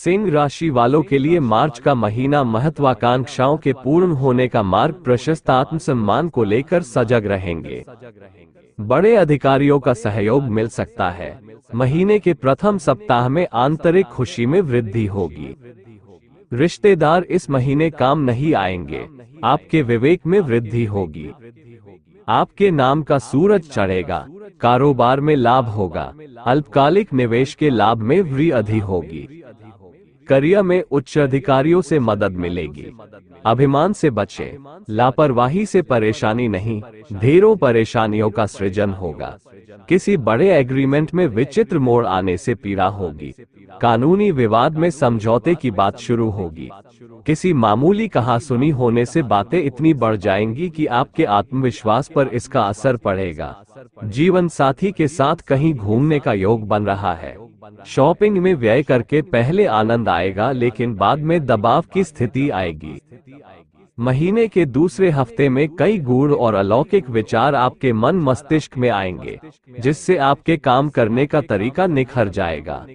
सिंह राशि वालों के लिए मार्च का महीना महत्वाकांक्षाओं के पूर्ण होने का मार्ग प्रशस्त, आत्मसम्मान को लेकर सजग रहेंगे। बड़े अधिकारियों का सहयोग मिल सकता है। महीने के प्रथम सप्ताह में आंतरिक खुशी में वृद्धि होगी। रिश्तेदार इस महीने काम नहीं आएंगे। आपके विवेक में वृद्धि होगी। आपके नाम का सूरज चढ़ेगा। कारोबार में लाभ होगा। अल्पकालिक निवेश के लाभ में वृद्धि होगी। करियर में उच्च अधिकारियों से मदद मिलेगी। अभिमान से बचें। लापरवाही से परेशानी नहीं, ढेरों परेशानियों का सृजन होगा। किसी बड़े एग्रीमेंट में विचित्र मोड़ आने से पीड़ा होगी। कानूनी विवाद में समझौते की बात शुरू होगी। किसी मामूली कहासुनी होने से बातें इतनी बढ़ जाएंगी कि आपके आत्मविश्वास पर इसका असर पड़ेगा। जीवन साथी के साथ कहीं घूमने का योग बन रहा है। शॉपिंग में व्यय करके पहले आनंद आएगा, लेकिन बाद में दबाव की स्थिति आएगी। महीने के दूसरे हफ्ते में कई गूढ़ और अलौकिक विचार आपके मन मस्तिष्क में आएंगे, जिससे आपके काम करने का तरीका निखर जाएगा।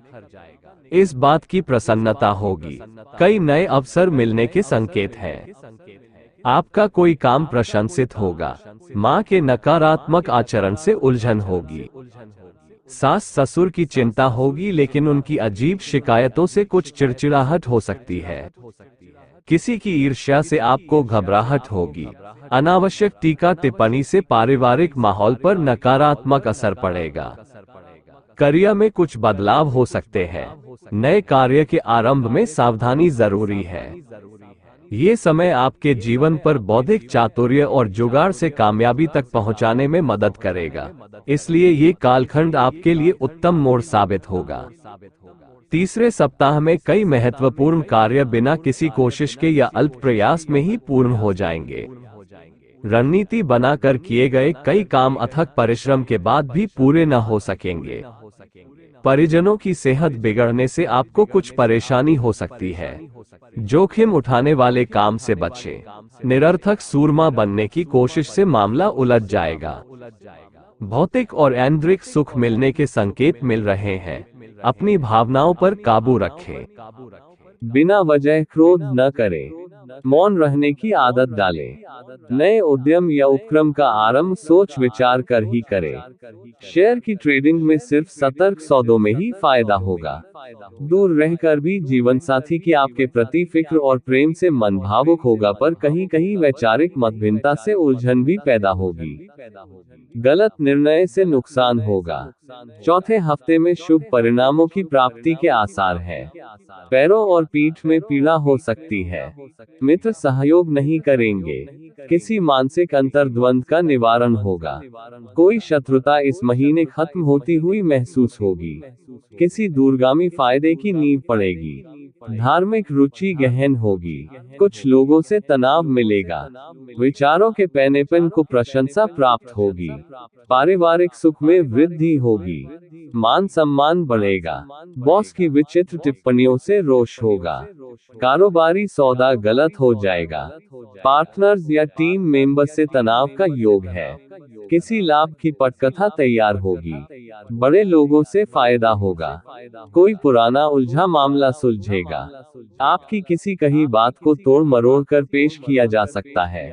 इस बात की प्रसन्नता होगी। कई नए अवसर मिलने के संकेत हैं। आपका कोई काम प्रशंसित होगा। मां के नकारात्मक आचरण से उलझन होगी। सास ससुर की चिंता होगी, लेकिन उनकी अजीब शिकायतों से कुछ चिड़चिड़ाहट हो सकती है। किसी की ईर्ष्या से आपको घबराहट होगी। अनावश्यक टीका टिप्पणी से पारिवारिक माहौल पर नकारात्मक असर पड़ेगा। करियर में कुछ बदलाव हो सकते हैं। नए कार्य के आरंभ में सावधानी जरूरी है। ये समय आपके जीवन पर बौद्धिक चातुर्य और जुगाड़ से कामयाबी तक पहुंचाने में मदद करेगा। इसलिए ये कालखंड आपके लिए उत्तम मोड़ साबित होगा। तीसरे सप्ताह में कई महत्वपूर्ण कार्य बिना किसी कोशिश के या अल्प प्रयास में ही पूर्ण हो जाएंगे। रणनीति बनाकर किए गए कई काम अथक परिश्रम के बाद भी पूरे न हो सकेंगे। परिजनों की सेहत बिगड़ने से आपको कुछ परेशानी हो सकती है। जोखिम उठाने वाले काम से बचें। निरर्थक सूरमा बनने की कोशिश से मामला उलझ जाएगा। भौतिक और ऐन्द्रिक सुख मिलने के संकेत मिल रहे हैं। अपनी भावनाओं पर काबू रखें। बिना वजह क्रोध न करें। मौन रहने की आदत डालें। नए उद्यम या उपक्रम का आरंभ सोच विचार कर ही करें। शेयर की ट्रेडिंग में सिर्फ सतर्क सौदों में ही फायदा होगा। दूर रहकर भी जीवन साथी की आपके प्रति फिक्र और प्रेम से मन भावुक होगा, पर कहीं कहीं वैचारिक मतभिन्नता से उलझन भी पैदा होगी। गलत निर्णय से नुकसान होगा। चौथे हफ्ते में शुभ परिणामों की प्राप्ति के आसार हैं। पैरों और पीठ में पीड़ा हो सकती है। मित्र सहयोग नहीं करेंगे। किसी मानसिक अंतर्द्वंद का निवारण होगा। कोई शत्रुता इस महीने खत्म होती हुई महसूस होगी। किसी दूरगामी फायदे की नींव पड़ेगी। धार्मिक रुचि गहन होगी। कुछ लोगों से तनाव मिलेगा। विचारों के पैनेपन को प्रशंसा प्राप्त होगी। पारिवारिक सुख में वृद्धि होगी। मान सम्मान बढ़ेगा। बॉस की विचित्र टिप्पणियों से रोष होगा। कारोबारी सौदा गलत हो जाएगा। पार्टनर्स या टीम मेंबर्स से तनाव का योग है। किसी लाभ की पटकथा तैयार होगी। बड़े लोगों से फायदा होगा। कोई पुराना उलझा मामला सुलझेगा। आपकी किसी कही बात को तोड़ मरोड़ कर पेश किया जा सकता है।